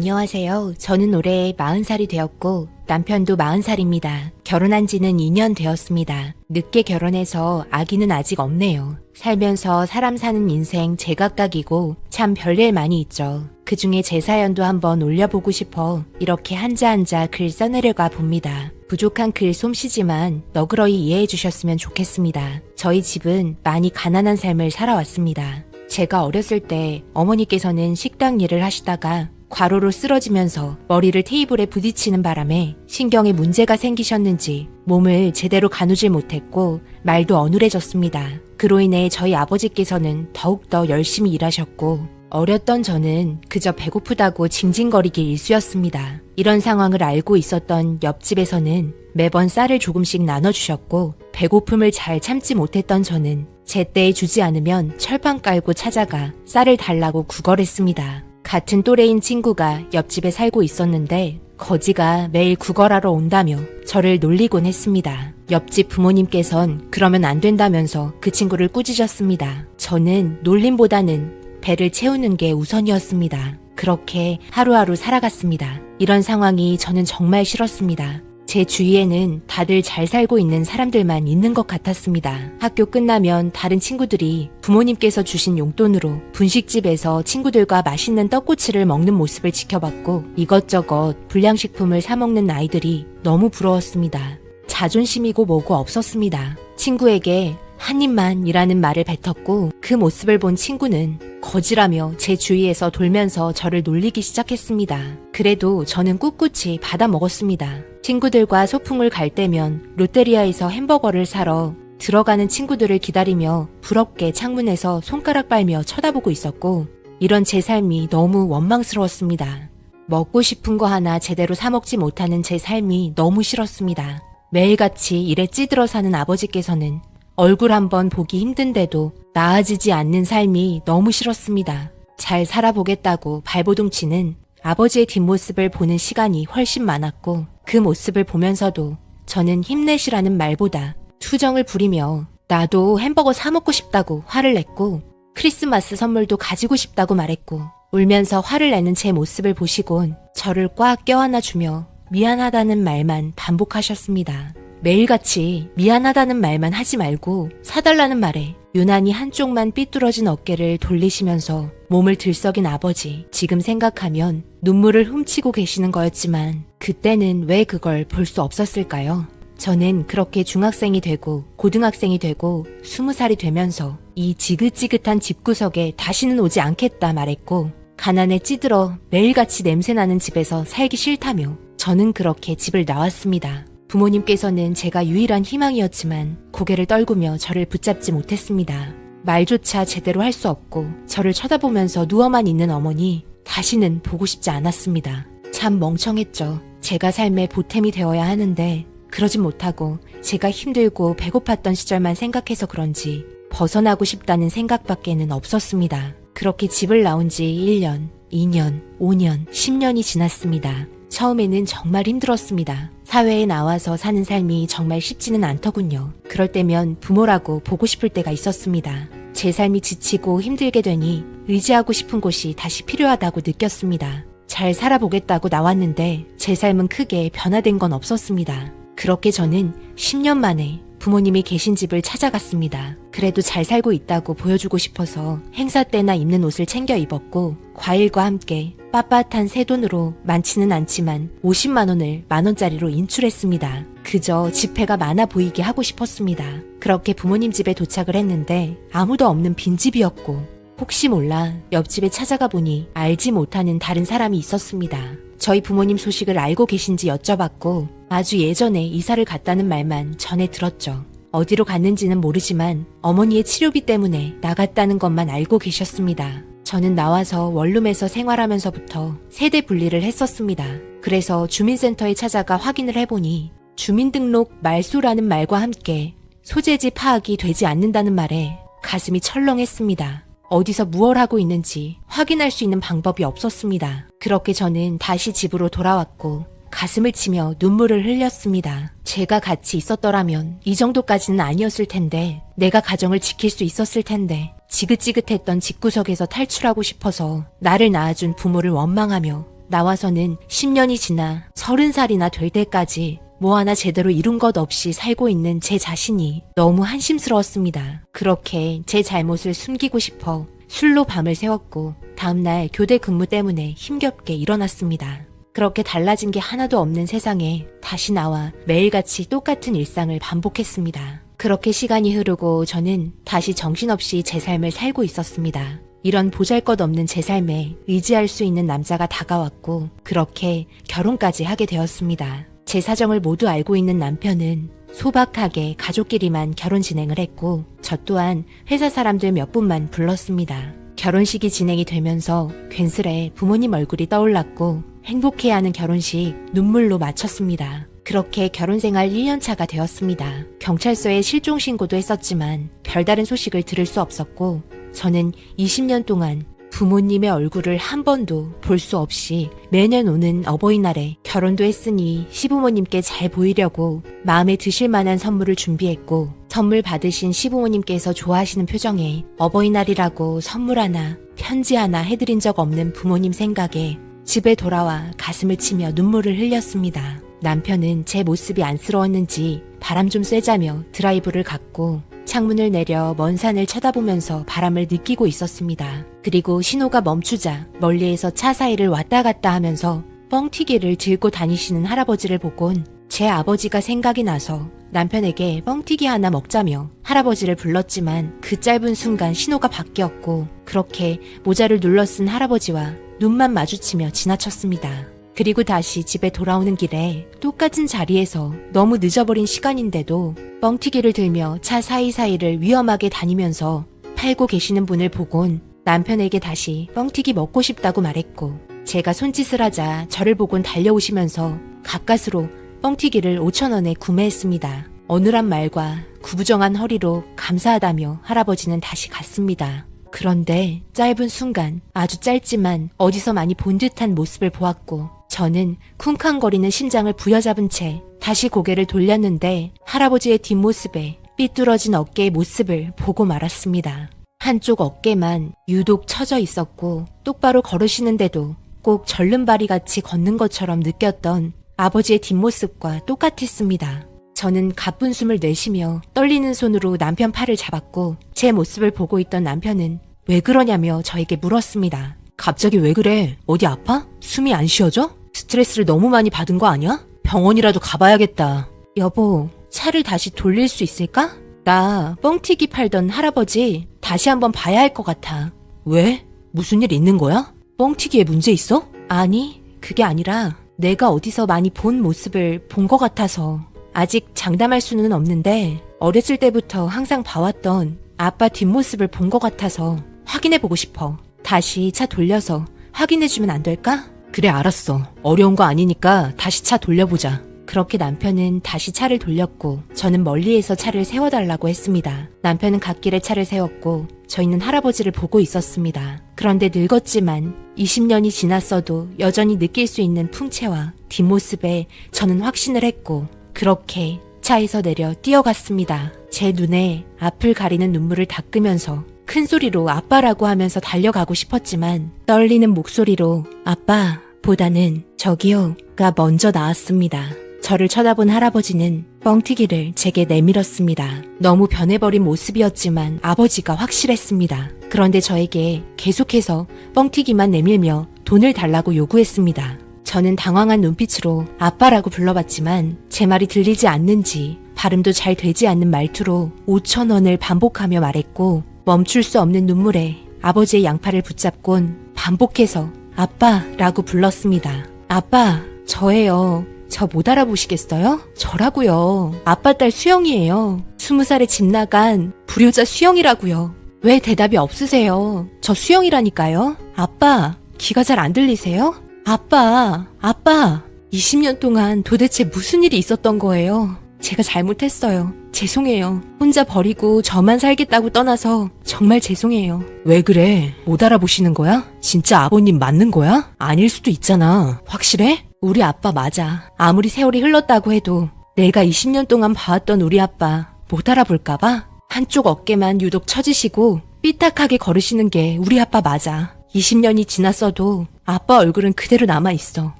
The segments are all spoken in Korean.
안녕하세요. 저는 올해 40살이 되었고 남편도 40살입니다. 결혼한 지는 2년 되었습니다. 늦게 결혼해서 아기는 아직 없네요. 살면서 사람 사는 인생 제각각이고 참 별일 많이 있죠. 그중에 제 사연도 한번 올려보고 싶어 이렇게 한자 글 써내려가 봅니다. 부족한 글 솜씨지만 너그러이 이해해 주셨으면 좋겠습니다. 저희 집은 많이 가난한 삶을 살아왔습니다. 제가 어렸을 때 어머니께서는 식당 일을 하시다가 과로로 쓰러지면서 머리를 테이블에 부딪히는 바람에 신경에 문제가 생기셨는지 몸을 제대로 가누질 못했고 말도 어눌해졌습니다. 그로 인해 저희 아버지께서는 더욱더 열심히 일하셨고 어렸던 저는 그저 배고프다고 징징거리기 일쑤였습니다. 이런 상황을 알고 있었던 옆집에서는 매번 쌀을 조금씩 나눠주셨고 배고픔을 잘 참지 못했던 저는 제때에 주지 않으면 철판 깔고 찾아가 쌀을 달라고 구걸했습니다. 같은 또래인 친구가 옆집에 살고 있었는데 거지가 매일 구걸하러 온다며 저를 놀리곤 했습니다. 옆집 부모님께선 그러면 안 된다면서 그 친구를 꾸짖었습니다. 저는 놀림보다는 배를 채우는 게 우선이었습니다. 그렇게 하루하루 살아갔습니다. 이런 상황이 저는 정말 싫었습니다. 제 주위에는 다들 잘 살고 있는 사람들만 있는 것 같았습니다. 학교 끝나면 다른 친구들이 부모님께서 주신 용돈으로 분식집에서 친구들과 맛있는 떡꼬치를 먹는 모습을 지켜봤고 이것저것 불량식품을 사 먹는 아이들이 너무 부러웠습니다. 자존심이고 뭐고 없었습니다. 친구에게 한 입만이라는 말을 뱉었고 그 모습을 본 친구는 거지라며 제 주위에서 돌면서 저를 놀리기 시작했습니다. 그래도 저는 꿋꿋이 받아 먹었습니다. 친구들과 소풍을 갈 때면 롯데리아에서 햄버거를 사러 들어가는 친구들을 기다리며 부럽게 창문에서 손가락 빨며 쳐다보고 있었고 이런 제 삶이 너무 원망스러웠습니다. 먹고 싶은 거 하나 제대로 사 먹지 못하는 제 삶이 너무 싫었습니다. 매일같이 일에 찌들어 사는 아버지께서는 얼굴 한번 보기 힘든데도 나아지지 않는 삶이 너무 싫었습니다. 잘 살아보겠다고 발버둥치는 아버지의 뒷모습을 보는 시간이 훨씬 많았고 그 모습을 보면서도 저는 힘내시라는 말보다 투정을 부리며 나도 햄버거 사 먹고 싶다고 화를 냈고 크리스마스 선물도 가지고 싶다고 말했고 울면서 화를 내는 제 모습을 보시곤 저를 꽉 껴안아주며 미안하다는 말만 반복하셨습니다. 매일같이 미안하다는 말만 하지 말고 사달라는 말에 유난히 한쪽만 삐뚤어진 어깨를 돌리시면서 몸을 들썩인 아버지, 지금 생각하면 눈물을 훔치고 계시는 거였지만 그때는 왜 그걸 볼 수 없었을까요? 저는 그렇게 중학생이 되고 고등학생이 되고 20살이 되면서 이 지긋지긋한 집구석에 다시는 오지 않겠다 말했고 가난에 찌들어 매일같이 냄새나는 집에서 살기 싫다며 저는 그렇게 집을 나왔습니다. 부모님께서는 제가 유일한 희망이었지만 고개를 떨구며 저를 붙잡지 못했습니다. 말조차 제대로 할 수 없고 저를 쳐다보면서 누워만 있는 어머니 다시는 보고 싶지 않았습니다. 참 멍청했죠. 제가 삶의 보탬이 되어야 하는데 그러진 못하고 제가 힘들고 배고팠던 시절만 생각해서 그런지 벗어나고 싶다는 생각밖에는 없었습니다. 그렇게 집을 나온 지 1년, 2년, 5년, 10년이 지났습니다. 처음에는 정말 힘들었습니다. 사회에 나와서 사는 삶이 정말 쉽지는 않더군요. 그럴 때면 부모라고 보고 싶을 때가 있었습니다. 제 삶이 지치고 힘들게 되니 의지하고 싶은 곳이 다시 필요하다고 느꼈습니다. 잘 살아보겠다고 나왔는데 제 삶은 크게 변화된 건 없었습니다. 그렇게 저는 10년 만에 부모님이 계신 집을 찾아갔습니다. 그래도 잘 살고 있다고 보여주고 싶어서 행사 때나 입는 옷을 챙겨 입었고 과일과 함께 빳빳한 새 돈으로 많지는 않지만 50만 원을 만원짜리로 인출했습니다. 그저 지폐가 많아 보이게 하고 싶었습니다. 그렇게 부모님 집에 도착을 했는데 아무도 없는 빈집이었고 혹시 몰라 옆집에 찾아가 보니 알지 못하는 다른 사람이 있었습니다. 저희 부모님 소식을 알고 계신지 여쭤봤고 아주 예전에 이사를 갔다는 말만 전해 들었죠. 어디로 갔는지는 모르지만 어머니의 치료비 때문에 나갔다는 것만 알고 계셨습니다. 저는 나와서 원룸에서 생활하면서부터 세대 분리를 했었습니다. 그래서 주민센터에 찾아가 확인을 해보니 주민등록 말소라는 말과 함께 소재지 파악이 되지 않는다는 말에 가슴이 철렁했습니다. 어디서 무얼 하고 있는지 확인할 수 있는 방법이 없었습니다. 그렇게 저는 다시 집으로 돌아왔고 가슴을 치며 눈물을 흘렸습니다. 제가 같이 있었더라면 이 정도까지는 아니었을 텐데 내가 가정을 지킬 수 있었을 텐데 지긋지긋했던 집구석에서 탈출하고 싶어서 나를 낳아준 부모를 원망하며 나와서는 10년이 지나 30살이나 될 때까지 뭐 하나 제대로 이룬 것 없이 살고 있는 제 자신이 너무 한심스러웠습니다. 그렇게 제 잘못을 숨기고 싶어 술로 밤을 새웠고 다음날 교대 근무 때문에 힘겹게 일어났습니다. 그렇게 달라진 게 하나도 없는 세상에 다시 나와 매일같이 똑같은 일상을 반복했습니다. 그렇게 시간이 흐르고 저는 다시 정신없이 제 삶을 살고 있었습니다. 이런 보잘것없는 제 삶에 의지할 수 있는 남자가 다가왔고 그렇게 결혼까지 하게 되었습니다. 제 사정을 모두 알고 있는 남편은 소박하게 가족끼리만 결혼 진행을 했고 저 또한 회사 사람들 몇 분만 불렀습니다. 결혼식이 진행이 되면서 괜스레 부모님 얼굴이 떠올랐고 행복해하는 결혼식 눈물로 마쳤습니다. 그렇게 결혼 생활 1년차가 되었습니다. 경찰서에 실종 신고도 했었지만 별다른 소식을 들을 수 없었고 저는 20년 동안 부모님의 얼굴을 한 번도 볼 수 없이 매년 오는 어버이날에 결혼도 했으니 시부모님께 잘 보이려고 마음에 드실 만한 선물을 준비했고 선물 받으신 시부모님께서 좋아하시는 표정에 어버이날이라고 선물 하나, 편지 하나 해드린 적 없는 부모님 생각에 집에 돌아와 가슴을 치며 눈물을 흘렸습니다. 남편은 제 모습이 안쓰러웠는지 바람 좀 쐬자며 드라이브를 갔고 창문을 내려 먼 산을 쳐다보면서 바람을 느끼고 있었습니다. 그리고 신호가 멈추자 멀리에서 차 사이를 왔다 갔다 하면서 뻥튀기를 들고 다니시는 할아버지를 보곤 제 아버지가 생각이 나서 남편에게 뻥튀기 하나 먹자며 할아버지를 불렀지만 그 짧은 순간 신호가 바뀌었고 그렇게 모자를 눌러 쓴 할아버지와 눈만 마주치며 지나쳤습니다. 그리고 다시 집에 돌아오는 길에 똑같은 자리에서 너무 늦어버린 시간인데도 뻥튀기를 들며 차 사이사이를 위험하게 다니면서 팔고 계시는 분을 보곤 남편에게 다시 뻥튀기 먹고 싶다고 말했고 제가 손짓을 하자 저를 보곤 달려오시면서 가까스로 뻥튀기를 5,000원에 구매했습니다. 어눌한 말과 구부정한 허리로 감사하다며 할아버지는 다시 갔습니다. 그런데 짧은 순간 아주 짧지만 어디서 많이 본 듯한 모습을 보았고 저는 쿵쾅거리는 심장을 부여잡은 채 다시 고개를 돌렸는데 할아버지의 뒷모습에 삐뚤어진 어깨의 모습을 보고 말았습니다. 한쪽 어깨만 유독 처져 있었고 똑바로 걸으시는데도 꼭 절름발이 같이 걷는 것처럼 느꼈던 아버지의 뒷모습과 똑같았습니다. 저는 가쁜 숨을 내쉬며 떨리는 손으로 남편 팔을 잡았고 제 모습을 보고 있던 남편은 왜 그러냐며 저에게 물었습니다. 갑자기 왜 그래? 어디 아파? 숨이 안 쉬어져? 스트레스를 너무 많이 받은 거 아니야? 병원이라도 가봐야겠다. 여보, 차를 다시 돌릴 수 있을까? 나 뻥튀기 팔던 할아버지 다시 한번 봐야 할 것 같아. 왜? 무슨 일 있는 거야? 뻥튀기에 문제 있어? 아니, 그게 아니라 내가 어디서 많이 본 모습을 본 것 같아서. 아직 장담할 수는 없는데 어렸을 때부터 항상 봐왔던 아빠 뒷모습을 본 것 같아서 확인해보고 싶어. 다시 차 돌려서 확인해주면 안 될까? 그래, 알았어. 어려운 거 아니니까 다시 차 돌려보자. 그렇게 남편은 다시 차를 돌렸고 저는 멀리에서 차를 세워달라고 했습니다. 남편은 갓길에 차를 세웠고 저희는 할아버지를 보고 있었습니다. 그런데 늙었지만 20년이 지났어도 여전히 느낄 수 있는 풍채와 뒷모습에 저는 확신을 했고 그렇게 차에서 내려 뛰어갔습니다. 제 눈에 앞을 가리는 눈물을 닦으면서 큰 소리로 아빠라고 하면서 달려가고 싶었지만 떨리는 목소리로 아빠보다는 저기요가 먼저 나왔습니다. 저를 쳐다본 할아버지는 뻥튀기를 제게 내밀었습니다. 너무 변해버린 모습이었지만 아버지가 확실했습니다. 그런데 저에게 계속해서 뻥튀기만 내밀며 돈을 달라고 요구했습니다. 저는 당황한 눈빛으로 아빠라고 불러봤지만 제 말이 들리지 않는지 발음도 잘 되지 않는 말투로 5,000원을 반복하며 말했고 멈출 수 없는 눈물에 아버지의 양팔을 붙잡곤 반복해서 아빠라고 불렀습니다. 아빠, 저예요. 저 못 알아보시겠어요? 저라고요. 아빠 딸 수영이에요. 20살에 집 나간 불효자 수영이라고요. 왜 대답이 없으세요? 저 수영이라니까요. 아빠, 귀가 잘 안 들리세요? 아빠. 20년 동안 도대체 무슨 일이 있었던 거예요? 제가 잘못했어요. 죄송해요. 혼자 버리고 저만 살겠다고 떠나서 정말 죄송해요. 왜 그래? 못 알아보시는 거야? 진짜 아버님 맞는 거야? 아닐 수도 있잖아. 확실해? 우리 아빠 맞아. 아무리 세월이 흘렀다고 해도 내가 20년 동안 봐왔던 우리 아빠 못 알아볼까봐? 한쪽 어깨만 유독 처지시고 삐딱하게 걸으시는 게 우리 아빠 맞아. 20년이 지났어도 아빠 얼굴은 그대로 남아있어.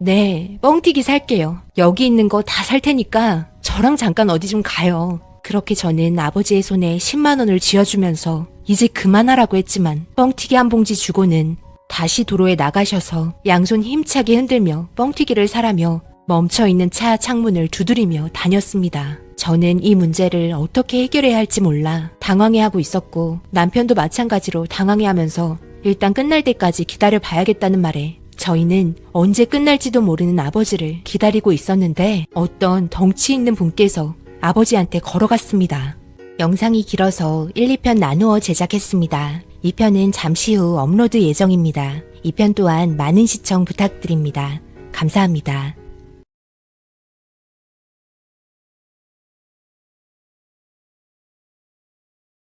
네, 뻥튀기 살게요. 여기 있는 거 다 살 테니까 저랑 잠깐 어디 좀 가요. 그렇게 저는 아버지의 손에 10만 원을 쥐어주면서 이제 그만하라고 했지만 뻥튀기 한 봉지 주고는 다시 도로에 나가셔서 양손 힘차게 흔들며 뻥튀기를 사라며 멈춰있는 차 창문을 두드리며 다녔습니다. 저는 이 문제를 어떻게 해결해야 할지 몰라 당황해하고 있었고 남편도 마찬가지로 당황해하면서 일단 끝날 때까지 기다려 봐야겠다는 말에 저희는 언제 끝날지도 모르는 아버지를 기다리고 있었는데 어떤 덩치 있는 분께서 아버지한테 걸어갔습니다. 영상이 길어서 1, 2편 나누어 제작했습니다. 2편은 잠시 후 업로드 예정입니다. 2편 또한 많은 시청 부탁드립니다. 감사합니다.